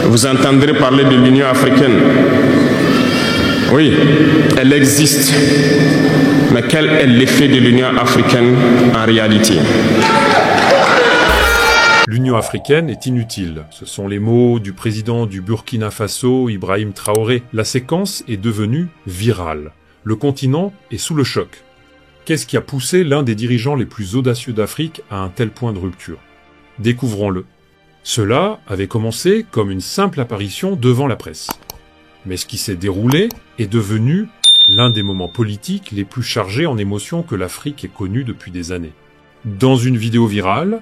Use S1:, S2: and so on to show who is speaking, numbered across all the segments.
S1: vous entendrez parler de l'Union africaine. Oui, elle existe. Mais quel est l'effet de l'Union africaine en réalité?
S2: L'Union africaine est inutile. Ce sont les mots du président du Burkina Faso, Ibrahim Traoré. La séquence est devenue virale. Le continent est sous le choc. Qu'est-ce qui a poussé l'un des dirigeants les plus audacieux d'Afrique à un tel point de rupture? Découvrons-le. Cela avait commencé comme une simple apparition devant la presse. Mais ce qui s'est déroulé est devenu l'un des moments politiques les plus chargés en émotions que l'Afrique ait connu depuis des années. Dans une vidéo virale,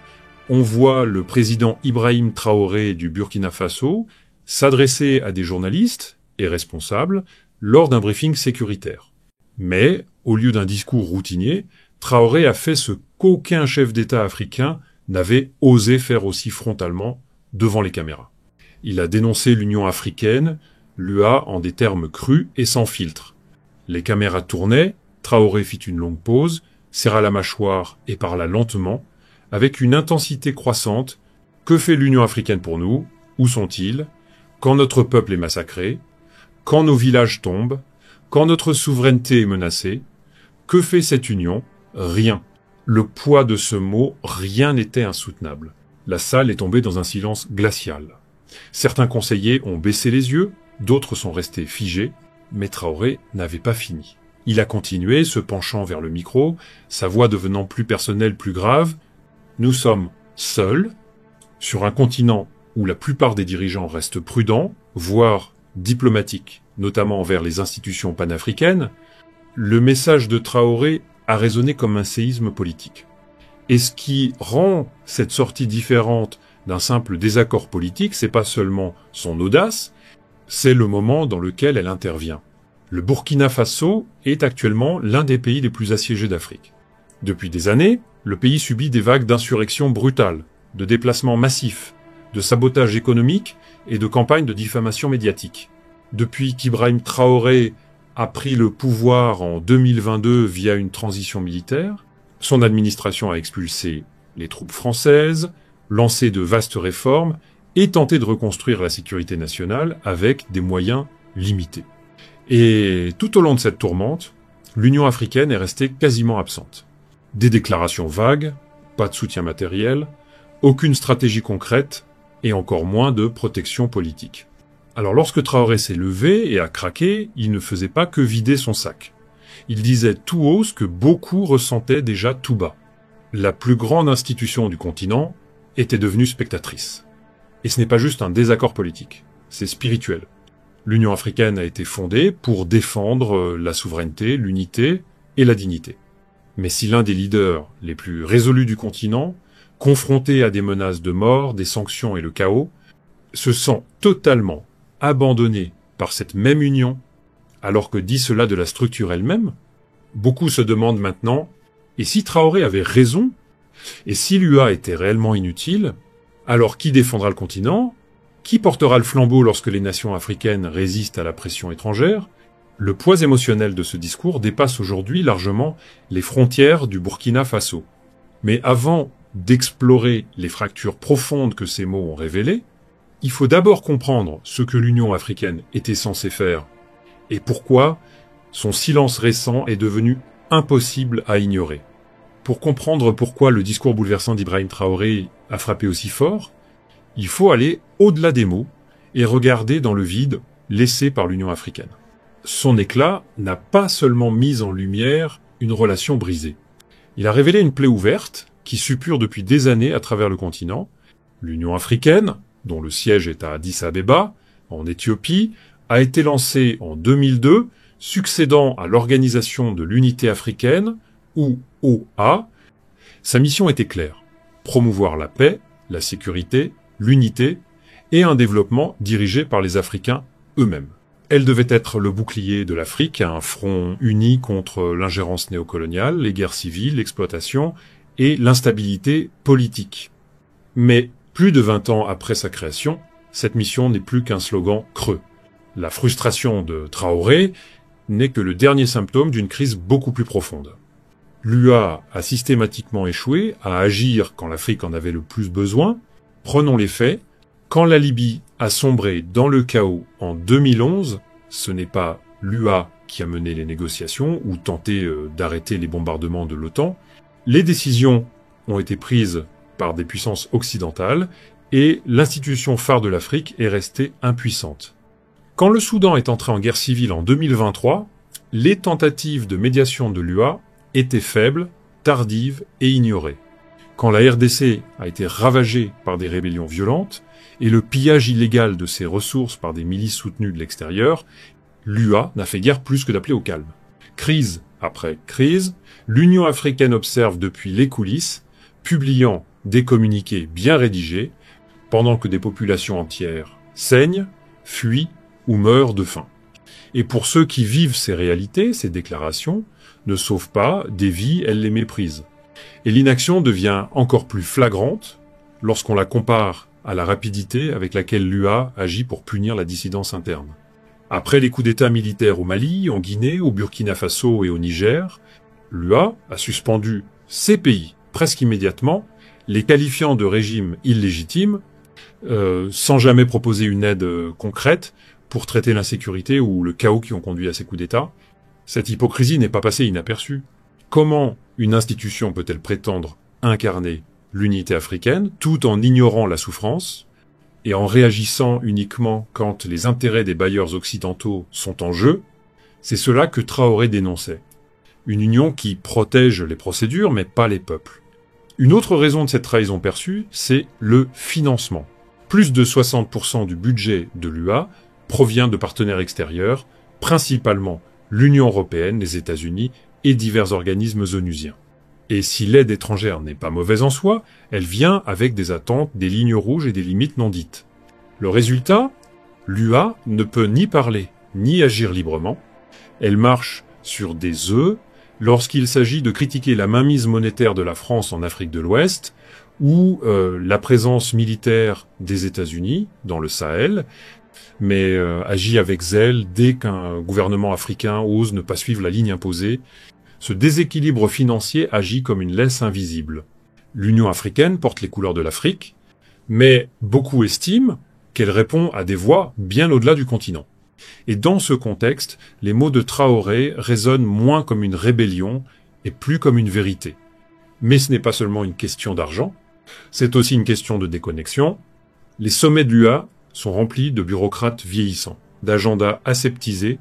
S2: on voit le président Ibrahim Traoré du Burkina Faso s'adresser à des journalistes et responsables lors d'un briefing sécuritaire. Mais, au lieu d'un discours routinier, Traoré a fait ce qu'aucun chef d'État africain n'avait osé faire aussi frontalement devant les caméras. Il a dénoncé l'Union africaine, l'UA en des termes crus et sans filtre. Les caméras tournaient, Traoré fit une longue pause, serra la mâchoire et parla lentement, avec une intensité croissante. Que fait l'Union africaine pour nous? Où sont-ils? Quand notre peuple est massacré? Quand nos villages tombent? Quand notre souveraineté est menacée? Que fait cette union? Rien. Le poids de ce mot, rien n'était insoutenable. La salle est tombée dans un silence glacial. Certains conseillers ont baissé les yeux, d'autres sont restés figés, mais Traoré n'avait pas fini. Il a continué, se penchant vers le micro, sa voix devenant plus personnelle, plus grave. Nous sommes seuls, sur un continent où la plupart des dirigeants restent prudents, voire diplomatiques, notamment envers les institutions panafricaines. Le message de Traoré a résonné comme un séisme politique. Et ce qui rend cette sortie différente d'un simple désaccord politique, c'est pas seulement son audace, c'est le moment dans lequel elle intervient. Le Burkina Faso est actuellement l'un des pays les plus assiégés d'Afrique. Depuis des années, le pays subit des vagues d'insurrections brutales, de déplacements massifs, de sabotage économique et de campagnes de diffamation médiatique. Depuis qu'Ibrahim Traoré a pris le pouvoir en 2022 via une transition militaire, son administration a expulsé les troupes françaises, lancé de vastes réformes et tenté de reconstruire la sécurité nationale avec des moyens limités. Et tout au long de cette tourmente, l'Union africaine est restée quasiment absente. Des déclarations vagues, pas de soutien matériel, aucune stratégie concrète et encore moins de protection politique. Alors lorsque Traoré s'est levé et a craqué, il ne faisait pas que vider son sac. Il disait tout haut ce que beaucoup ressentaient déjà tout bas. La plus grande institution du continent était devenue spectatrice. Et ce n'est pas juste un désaccord politique, c'est spirituel. L'Union africaine a été fondée pour défendre la souveraineté, l'unité et la dignité. Mais si l'un des leaders les plus résolus du continent, confronté à des menaces de mort, des sanctions et le chaos, se sent totalement abandonné par cette même union, alors que dit cela de la structure elle-même, beaucoup se demandent maintenant, et si Traoré avait raison, et si l'UA était réellement inutile, alors qui défendra le continent? Qui portera le flambeau lorsque les nations africaines résistent à la pression étrangère? Le poids émotionnel de ce discours dépasse aujourd'hui largement les frontières du Burkina Faso. Mais avant d'explorer les fractures profondes que ces mots ont révélées, il faut d'abord comprendre ce que l'Union africaine était censée faire et pourquoi son silence récent est devenu impossible à ignorer. Pour comprendre pourquoi le discours bouleversant d'Ibrahim Traoré a frappé aussi fort, il faut aller au-delà des mots et regarder dans le vide laissé par l'Union africaine. Son éclat n'a pas seulement mis en lumière une relation brisée. Il a révélé une plaie ouverte qui suppure depuis des années à travers le continent. L'Union africaine, dont le siège est à Addis Abeba, en Éthiopie, a été lancée en 2002, succédant à l'Organisation de l'Unité africaine, ou OA. Sa mission était claire: promouvoir la paix, la sécurité, l'unité et un développement dirigé par les Africains eux-mêmes. Elle devait être le bouclier de l'Afrique à un front uni contre l'ingérence néocoloniale, les guerres civiles, l'exploitation et l'instabilité politique. Mais plus de 20 ans après sa création, cette mission n'est plus qu'un slogan creux. La frustration de Traoré n'est que le dernier symptôme d'une crise beaucoup plus profonde. L'UA a systématiquement échoué à agir quand l'Afrique en avait le plus besoin. Prenons les faits. Quand la Libye a sombré dans le chaos en 2011. Ce n'est pas l'UA qui a mené les négociations ou tenté d'arrêter les bombardements de l'OTAN. Les décisions ont été prises par des puissances occidentales et l'institution phare de l'Afrique est restée impuissante. Quand le Soudan est entré en guerre civile en 2023, les tentatives de médiation de l'UA étaient faibles, tardives et ignorées. Quand la RDC a été ravagée par des rébellions violentes et le pillage illégal de ses ressources par des milices soutenues de l'extérieur, l'UA n'a fait guère plus que d'appeler au calme. Crise après crise, l'Union africaine observe depuis les coulisses, publiant des communiqués bien rédigés, pendant que des populations entières saignent, fuient ou meurent de faim. Et pour ceux qui vivent ces réalités, ces déclarations ne sauvent pas des vies, elles les méprisent. Et l'inaction devient encore plus flagrante lorsqu'on la compare à la rapidité avec laquelle l'UA agit pour punir la dissidence interne. Après les coups d'État militaires au Mali, en Guinée, au Burkina Faso et au Niger, l'UA a suspendu ces pays presque immédiatement, les qualifiant de régimes illégitimes, sans jamais proposer une aide concrète pour traiter l'insécurité ou le chaos qui ont conduit à ces coups d'État. Cette hypocrisie n'est pas passée inaperçue. Comment une institution peut-elle prétendre incarner l'unité africaine tout en ignorant la souffrance et en réagissant uniquement quand les intérêts des bailleurs occidentaux sont en jeu? C'est cela que Traoré dénonçait. Une union qui protège les procédures mais pas les peuples. Une autre raison de cette trahison perçue, c'est le financement. Plus de 60% du budget de l'UA provient de partenaires extérieurs, principalement l'Union européenne, les États-Unis et divers organismes onusiens. Et si l'aide étrangère n'est pas mauvaise en soi, elle vient avec des attentes, des lignes rouges et des limites non dites. Le résultat, l'UA ne peut ni parler ni agir librement. Elle marche sur des œufs lorsqu'il s'agit de critiquer la mainmise monétaire de la France en Afrique de l'Ouest ou la présence militaire des États-Unis dans le Sahel, mais agit avec zèle dès qu'un gouvernement africain ose ne pas suivre la ligne imposée. Ce déséquilibre financier agit comme une laisse invisible. L'Union africaine porte les couleurs de l'Afrique, mais beaucoup estiment qu'elle répond à des voix bien au-delà du continent. Et dans ce contexte, les mots de Traoré résonnent moins comme une rébellion et plus comme une vérité. Mais ce n'est pas seulement une question d'argent, c'est aussi une question de déconnexion. Les sommets de l'UA sont remplis de bureaucrates vieillissants, d'agendas aseptisés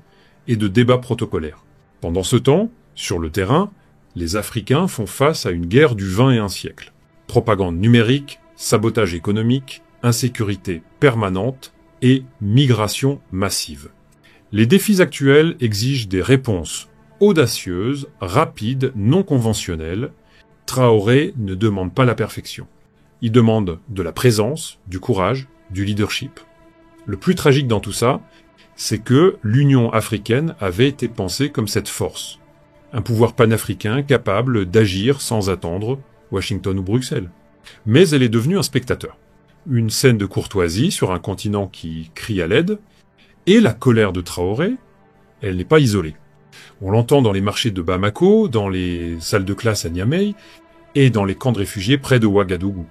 S2: et de débats protocolaires. Pendant ce temps, sur le terrain, les Africains font face à une guerre du XXIe siècle. Propagande numérique, sabotage économique, insécurité permanente et migration massive. Les défis actuels exigent des réponses audacieuses, rapides, non conventionnelles. Traoré ne demande pas la perfection. Il demande de la présence, du courage, du leadership. Le plus tragique dans tout ça, c'est que l'Union africaine avait été pensée comme cette force. Un pouvoir panafricain capable d'agir sans attendre Washington ou Bruxelles. Mais elle est devenue un spectateur. Une scène de courtoisie sur un continent qui crie à l'aide, et la colère de Traoré, elle n'est pas isolée. On l'entend dans les marchés de Bamako, dans les salles de classe à Niamey, et dans les camps de réfugiés près de Ouagadougou.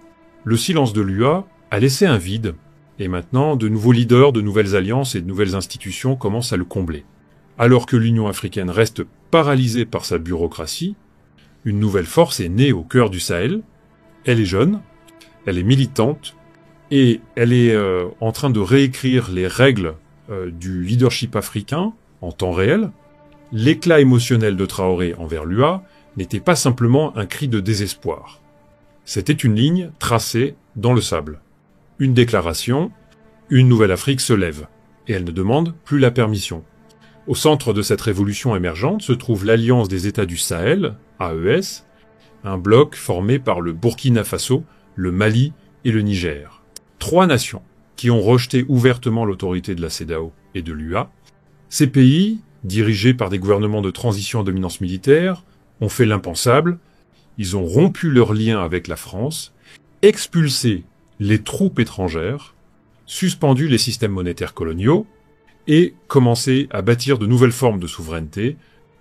S2: Le silence de l'UA a laissé un vide, et maintenant de nouveaux leaders, de nouvelles alliances et de nouvelles institutions commencent à le combler. Alors que l'Union africaine reste paralysée par sa bureaucratie, une nouvelle force est née au cœur du Sahel. Elle est jeune, elle est militante, et elle est en train de réécrire les règles du leadership africain en temps réel. L'éclat émotionnel de Traoré envers l'UA n'était pas simplement un cri de désespoir. C'était une ligne tracée dans le sable. Une déclaration, une nouvelle Afrique se lève, et elle ne demande plus la permission. Au centre de cette révolution émergente se trouve l'Alliance des États du Sahel, AES, un bloc formé par le Burkina Faso, le Mali et le Niger. 3 nations qui ont rejeté ouvertement l'autorité de la CEDEAO et de l'UA. Ces pays, dirigés par des gouvernements de transition à dominance militaire, ont fait l'impensable. Ils ont rompu leurs liens avec la France, expulsé les troupes étrangères, suspendu les systèmes monétaires coloniaux et commencé à bâtir de nouvelles formes de souveraineté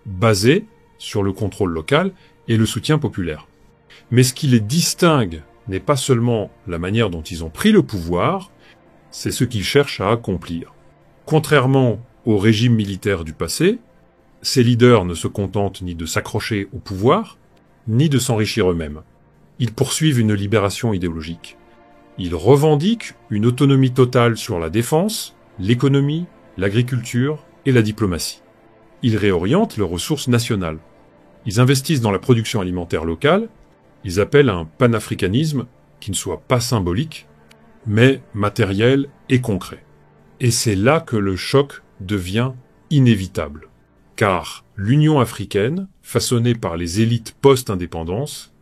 S2: basées sur le contrôle local et le soutien populaire. Mais ce qui les distingue n'est pas seulement la manière dont ils ont pris le pouvoir, C'est ce qu'il cherche à accomplir. Contrairement au régime militaire du passé, ces leaders ne se contentent ni de s'accrocher au pouvoir, ni de s'enrichir eux-mêmes. Ils poursuivent une libération idéologique. Ils revendiquent une autonomie totale sur la défense, l'économie, l'agriculture et la diplomatie. Ils réorientent leurs ressources nationales. Ils investissent dans la production alimentaire locale. Ils appellent à un panafricanisme qui ne soit pas symbolique, mais matériel et concret. Et c'est là que le choc devient inévitable. Car l'Union africaine, façonnée par les élites post-indépendance,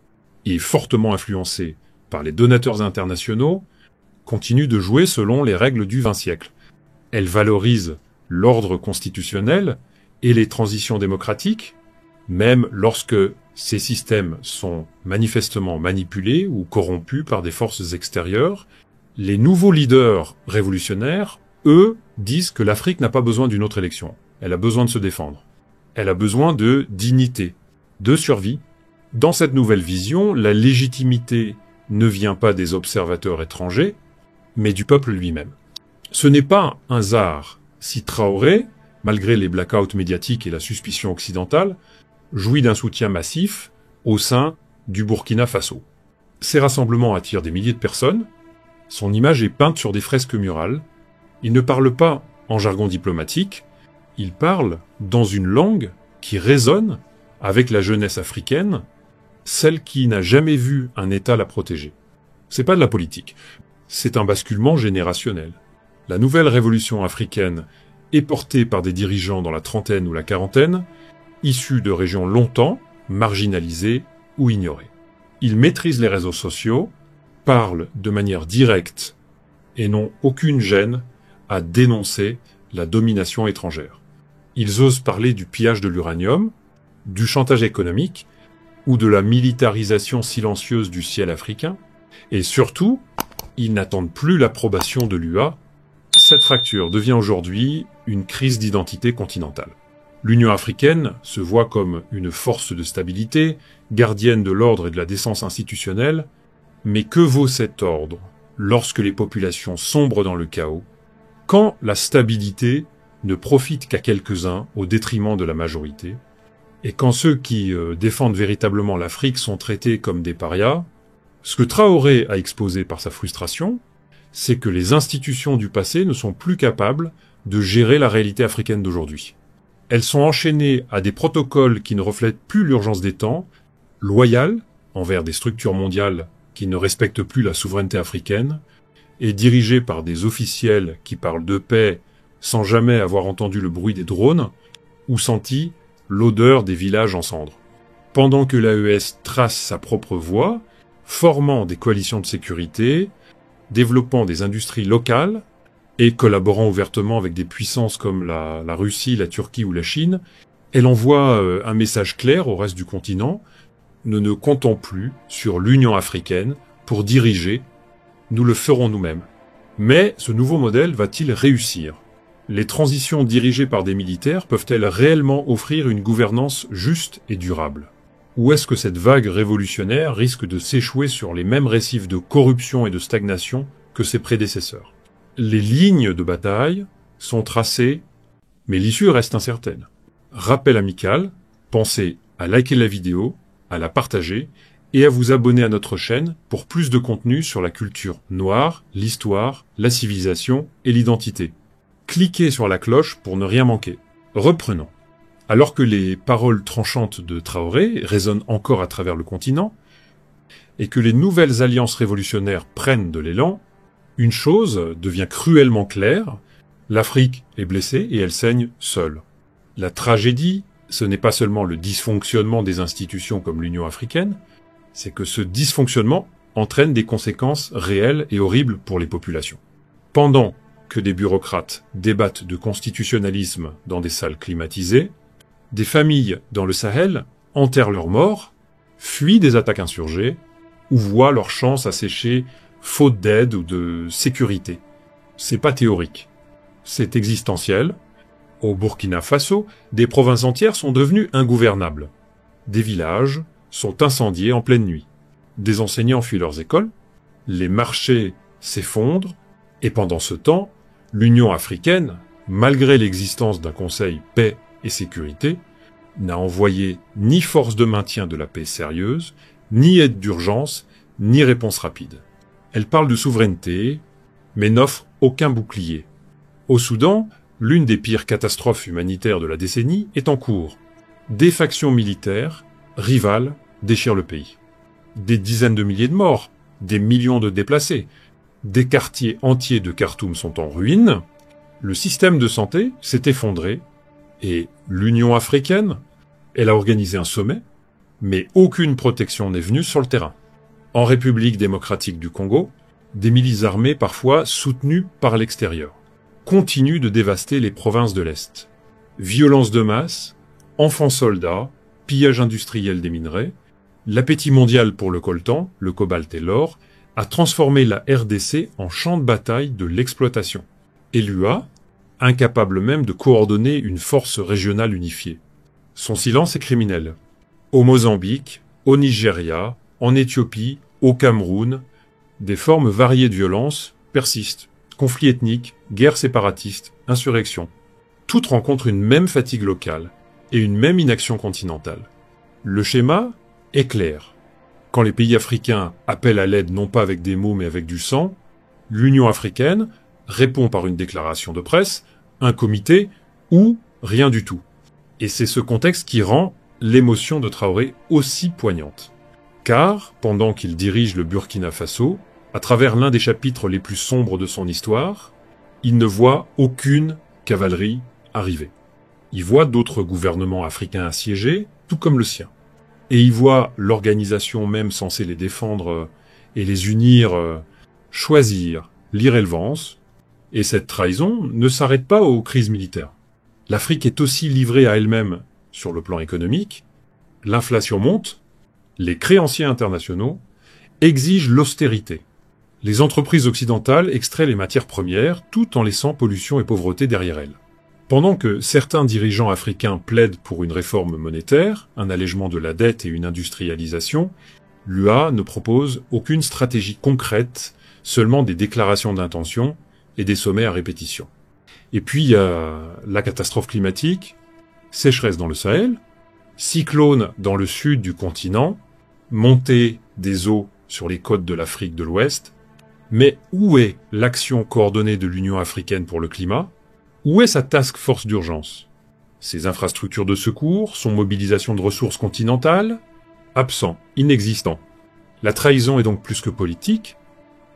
S2: et fortement influencée par les donateurs internationaux, continue de jouer selon les règles du XXe siècle. Elle valorise l'ordre constitutionnel et les transitions démocratiques, même lorsque ces systèmes sont manifestement manipulés ou corrompus par des forces extérieures. Les nouveaux leaders révolutionnaires, eux, disent que l'Afrique n'a pas besoin d'une autre élection. Elle a besoin de se défendre. Elle a besoin de dignité, de survie. Dans cette nouvelle vision, la légitimité ne vient pas des observateurs étrangers, mais du peuple lui-même. Ce n'est pas un hasard si Traoré, malgré les blackouts médiatiques et la suspicion occidentale, jouit d'un soutien massif au sein du Burkina Faso. Ces rassemblements attirent des milliers de personnes, son image est peinte sur des fresques murales, il ne parle pas en jargon diplomatique, il parle dans une langue qui résonne avec la jeunesse africaine, celle qui n'a jamais vu un État la protéger. C'est pas de la politique, c'est un basculement générationnel. La nouvelle révolution africaine est portée par des dirigeants dans la trentaine ou la quarantaine, issus de régions longtemps marginalisées ou ignorées. Ils maîtrisent les réseaux sociaux, parlent de manière directe et n'ont aucune gêne à dénoncer la domination étrangère. Ils osent parler du pillage de l'uranium, du chantage économique ou de la militarisation silencieuse du ciel africain, et surtout, ils n'attendent plus l'approbation de l'UA. Cette fracture devient aujourd'hui une crise d'identité continentale. L'Union africaine se voit comme une force de stabilité, gardienne de l'ordre et de la décence institutionnelle, mais que vaut cet ordre lorsque les populations sombrent dans le chaos, quand la stabilité ne profite qu'à quelques-uns au détriment de la majorité, et quand ceux qui défendent véritablement l'Afrique sont traités comme des parias? Ce que Traoré a exposé par sa frustration, c'est que les institutions du passé ne sont plus capables de gérer la réalité africaine d'aujourd'hui. Elles sont enchaînées à des protocoles qui ne reflètent plus l'urgence des temps, loyales envers des structures mondiales qui ne respectent plus la souveraineté africaine, et dirigées par des officiels qui parlent de paix sans jamais avoir entendu le bruit des drones, ou senti l'odeur des villages en cendres. Pendant que l'AES trace sa propre voie, formant des coalitions de sécurité, développant des industries locales, et collaborant ouvertement avec des puissances comme la Russie, la Turquie ou la Chine, elle envoie un message clair au reste du continent: nous ne comptons plus sur l'Union africaine pour diriger, nous le ferons nous-mêmes. Mais ce nouveau modèle va-t-il réussir? Les transitions dirigées par des militaires peuvent-elles réellement offrir une gouvernance juste et durable? Ou est-ce que cette vague révolutionnaire risque de s'échouer sur les mêmes récifs de corruption et de stagnation que ses prédécesseurs? Les lignes de bataille sont tracées, mais l'issue reste incertaine. Rappel amical, pensez à liker la vidéo, à la partager et à vous abonner à notre chaîne pour plus de contenu sur la culture noire, l'histoire, la civilisation et l'identité. Cliquez sur la cloche pour ne rien manquer. Reprenons. Alors que les paroles tranchantes de Traoré résonnent encore à travers le continent, et que les nouvelles alliances révolutionnaires prennent de l'élan, une chose devient cruellement claire: l'Afrique est blessée et elle saigne seule. La tragédie, ce n'est pas seulement le dysfonctionnement des institutions comme l'Union africaine, c'est que ce dysfonctionnement entraîne des conséquences réelles et horribles pour les populations. Pendant que des bureaucrates débattent de constitutionnalisme dans des salles climatisées, des familles dans le Sahel enterrent leurs morts, fuient des attaques insurgées, ou voient leur chance asséchée faute d'aide ou de sécurité. C'est pas théorique. C'est existentiel. Au Burkina Faso, des provinces entières sont devenues ingouvernables. Des villages sont incendiés en pleine nuit. Des enseignants fuient leurs écoles. Les marchés s'effondrent. Et pendant ce temps, l'Union africaine, malgré l'existence d'un Conseil paix et sécurité, n'a envoyé ni force de maintien de la paix sérieuse, ni aide d'urgence, ni réponse rapide. Elle parle de souveraineté, mais n'offre aucun bouclier. Au Soudan, l'une des pires catastrophes humanitaires de la décennie est en cours. Des factions militaires, rivales, déchirent le pays. Des dizaines de milliers de morts, des millions de déplacés, des quartiers entiers de Khartoum sont en ruine, le système de santé s'est effondré, et l'Union africaine, elle a organisé un sommet, mais aucune protection n'est venue sur le terrain. En République démocratique du Congo, des milices armées parfois soutenues par l'extérieur continuent de dévaster les provinces de l'Est. Violence de masse, enfants soldats, pillage industriel des minerais, l'appétit mondial pour le coltan, le cobalt et l'or a transformé la RDC en champ de bataille de l'exploitation. Et l'UA, incapable même de coordonner une force régionale unifiée. Son silence est criminel. Au Mozambique, au Nigeria, en Éthiopie, au Cameroun, des formes variées de violence persistent. Conflits ethniques, guerres séparatistes, insurrections. Toutes rencontrent une même fatigue locale et une même inaction continentale. Le schéma est clair. Quand les pays africains appellent à l'aide non pas avec des mots mais avec du sang, l'Union africaine répond par une déclaration de presse, un comité ou rien du tout. Et c'est ce contexte qui rend l'émotion de Traoré aussi poignante. Car, pendant qu'il dirige le Burkina Faso, à travers l'un des chapitres les plus sombres de son histoire, il ne voit aucune cavalerie arriver. Il voit d'autres gouvernements africains assiégés, tout comme le sien. Et il voit l'organisation même censée les défendre et les unir choisir l'irrélevance, et cette trahison ne s'arrête pas aux crises militaires. L'Afrique est aussi livrée à elle-même sur le plan économique, l'inflation monte, les créanciers internationaux exigent l'austérité. Les entreprises occidentales extraient les matières premières tout en laissant pollution et pauvreté derrière elles. Pendant que certains dirigeants africains plaident pour une réforme monétaire, un allègement de la dette et une industrialisation, l'UA ne propose aucune stratégie concrète, seulement des déclarations d'intention et des sommets à répétition. Et puis il y a la catastrophe climatique, sécheresse dans le Sahel, cyclone dans le sud du continent, montée des eaux sur les côtes de l'Afrique de l'Ouest. Mais où est l'action coordonnée de l'Union africaine pour le climat? Où est sa task force d'urgence? Ses infrastructures de secours, son mobilisation de ressources continentales? Absent, inexistant. La trahison est donc plus que politique,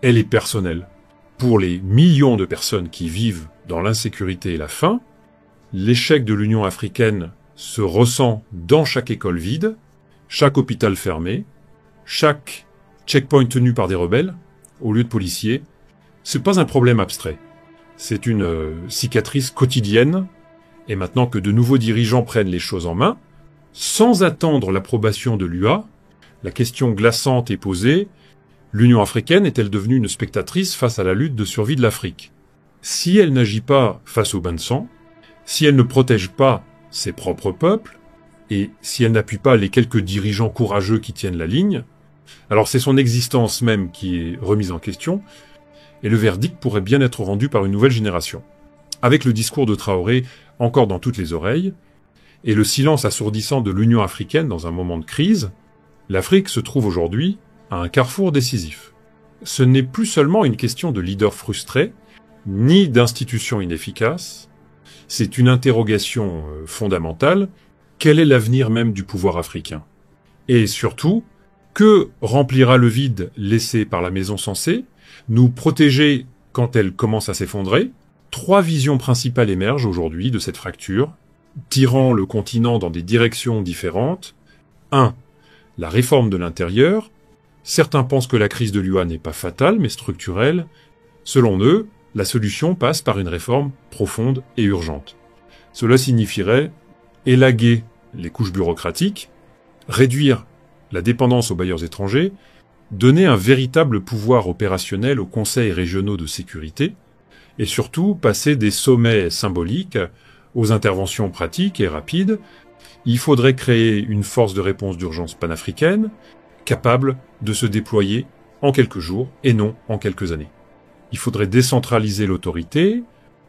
S2: elle est personnelle. Pour les millions de personnes qui vivent dans l'insécurité et la faim, l'échec de l'Union africaine se ressent dans chaque école vide, chaque hôpital fermé, chaque checkpoint tenu par des rebelles, au lieu de policiers. C'est pas un problème abstrait. C'est une cicatrice quotidienne, et maintenant que de nouveaux dirigeants prennent les choses en main, sans attendre l'approbation de l'UA, la question glaçante est posée: l'Union africaine est-elle devenue une spectatrice face à la lutte de survie de l'Afrique? Si elle n'agit pas face au bain de sang, si elle ne protège pas ses propres peuples, et si elle n'appuie pas les quelques dirigeants courageux qui tiennent la ligne, alors c'est son existence même qui est remise en question, et le verdict pourrait bien être rendu par une nouvelle génération. Avec le discours de Traoré encore dans toutes les oreilles, et le silence assourdissant de l'Union africaine dans un moment de crise, l'Afrique se trouve aujourd'hui à un carrefour décisif. Ce n'est plus seulement une question de leaders frustrés, ni d'institutions inefficaces, c'est une interrogation fondamentale: quel est l'avenir même du pouvoir africain? Et surtout, que remplira le vide laissé par la maison censée? Nous protéger quand elle commence à s'effondrer? 3 visions principales émergent aujourd'hui de cette fracture, tirant le continent dans des directions différentes. 1. La réforme de l'intérieur. Certains pensent que la crise de l'UA n'est pas fatale, mais structurelle. Selon eux, la solution passe par une réforme profonde et urgente. Cela signifierait élaguer les couches bureaucratiques, réduire la dépendance aux bailleurs étrangers, donner un véritable pouvoir opérationnel aux conseils régionaux de sécurité, et surtout passer des sommets symboliques aux interventions pratiques et rapides. Il faudrait créer une force de réponse d'urgence panafricaine, capable de se déployer en quelques jours et non en quelques années. Il faudrait décentraliser l'autorité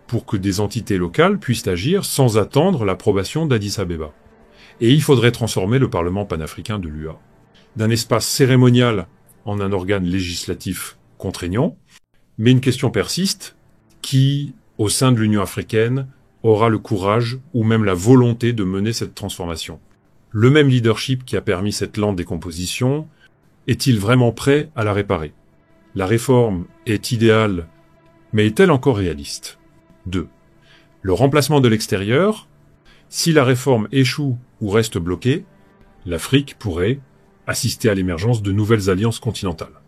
S2: pour que des entités locales puissent agir sans attendre l'approbation d'Addis Abeba. Et il faudrait transformer le Parlement panafricain de l'UA d'un espace cérémonial en un organe législatif contraignant. Mais une question persiste, qui, au sein de l'Union africaine, aura le courage ou même la volonté de mener cette transformation? Le même leadership qui a permis cette lente décomposition, est-il vraiment prêt à la réparer? La réforme est idéale, mais est-elle encore réaliste? 2. Le remplacement de l'extérieur. Si la réforme échoue ou reste bloquée, l'Afrique pourrait assister à l'émergence de nouvelles alliances continentales.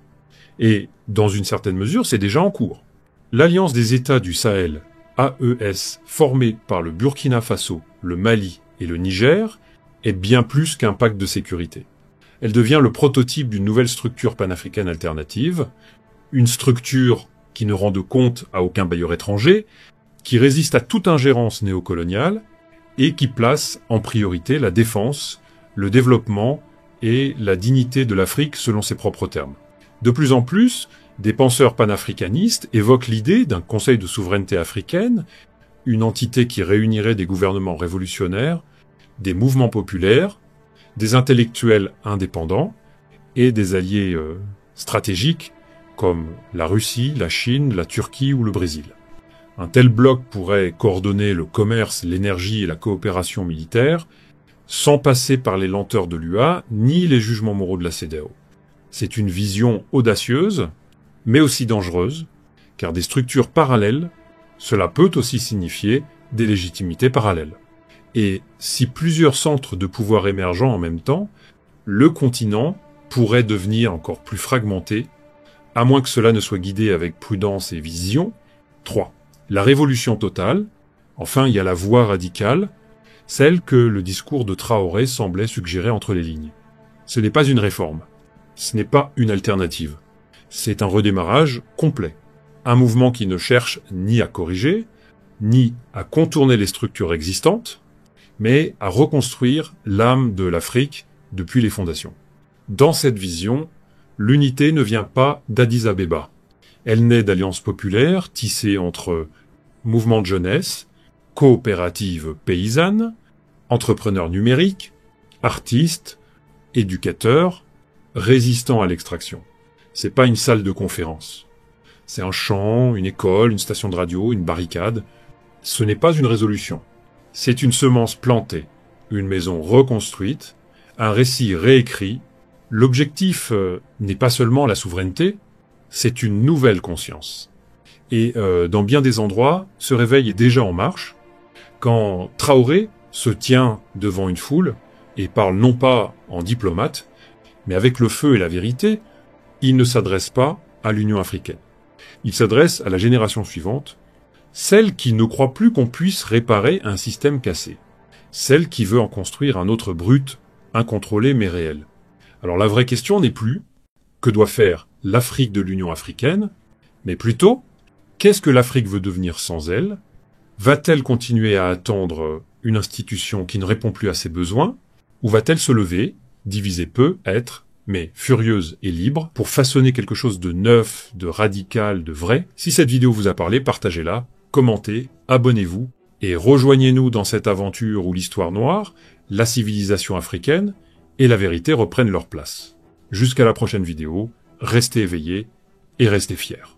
S2: Et, dans une certaine mesure, c'est déjà en cours. L'Alliance des États du Sahel, AES, formée par le Burkina Faso, le Mali et le Niger, est bien plus qu'un pacte de sécurité. Elle devient le prototype d'une nouvelle structure panafricaine alternative, une structure qui ne rende compte à aucun bailleur étranger, qui résiste à toute ingérence néocoloniale et qui place en priorité la défense, le développement et la dignité de l'Afrique selon ses propres termes. De plus en plus, des penseurs panafricanistes évoquent l'idée d'un Conseil de souveraineté africaine, une entité qui réunirait des gouvernements révolutionnaires, des mouvements populaires, des intellectuels indépendants et des alliés stratégiques comme la Russie, la Chine, la Turquie ou le Brésil. Un tel bloc pourrait coordonner le commerce, l'énergie et la coopération militaire sans passer par les lenteurs de l'UA ni les jugements moraux de la CEDEAO. C'est une vision audacieuse, mais aussi dangereuse, car des structures parallèles, cela peut aussi signifier des légitimités parallèles. Et si plusieurs centres de pouvoir émergent en même temps, le continent pourrait devenir encore plus fragmenté, à moins que cela ne soit guidé avec prudence et vision. 3. La révolution totale. Enfin, il y a la voie radicale, celle que le discours de Traoré semblait suggérer entre les lignes. Ce n'est pas une réforme. Ce n'est pas une alternative. C'est un redémarrage complet. Un mouvement qui ne cherche ni à corriger, ni à contourner les structures existantes, mais à reconstruire l'âme de l'Afrique depuis les fondations. Dans cette vision, l'unité ne vient pas d'Addis Abeba. Elle naît d'alliances populaires tissées entre mouvements de jeunesse, coopératives paysannes, entrepreneurs numériques, artistes, éducateurs, résistants à l'extraction. C'est pas une salle de conférence. C'est un champ, une école, une station de radio, une barricade. Ce n'est pas une résolution. C'est une semence plantée, une maison reconstruite, un récit réécrit. L'objectif n'est pas seulement la souveraineté, c'est une nouvelle conscience. Et dans bien des endroits, ce réveil est déjà en marche. Quand Traoré se tient devant une foule et parle non pas en diplomate, mais avec le feu et la vérité, il ne s'adresse pas à l'Union africaine. Il s'adresse à la génération suivante, celle qui ne croit plus qu'on puisse réparer un système cassé, celle qui veut en construire un autre brut, incontrôlé mais réel. Alors la vraie question n'est plus que doit faire l'Afrique de l'Union africaine, mais plutôt qu'est-ce que l'Afrique veut devenir sans elle? Va-t-elle continuer à attendre une institution qui ne répond plus à ses besoins, ou va-t-elle se lever, diviser peu, être, mais furieuse et libre, pour façonner quelque chose de neuf, de radical, de vrai? Si cette vidéo vous a parlé, partagez-la, commentez, abonnez-vous, et rejoignez-nous dans cette aventure où l'histoire noire, la civilisation africaine et la vérité reprennent leur place. Jusqu'à la prochaine vidéo, restez éveillés et restez fiers.